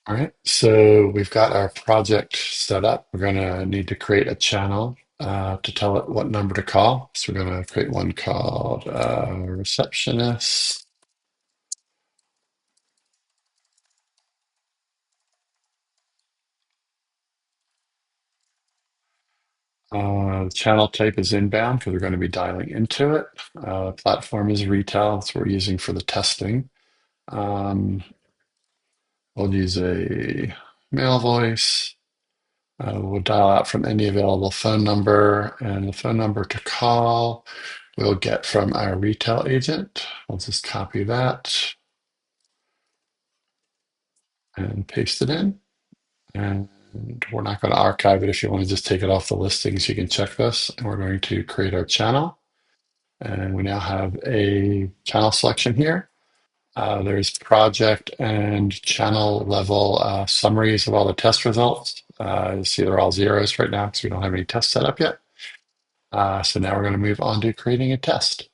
All right, so we've got our project set up. We're going to need to create a channel to tell it what number to call. So we're going to create one called receptionist. The channel type is inbound because we're going to be dialing into it. Platform is retail. That's what we're using for the testing. Um, we'll use a male voice. We'll dial out from any available phone number, and the phone number to call we'll get from our retail agent. We'll just copy that and paste it in. And we're not going to archive it. If you want to just take it off the listings, you can check this. And we're going to create our channel. And we now have a channel selection here. There's project and channel level summaries of all the test results. You see they're all zeros right now because we don't have any tests set up yet. So now we're going to move on to creating a test.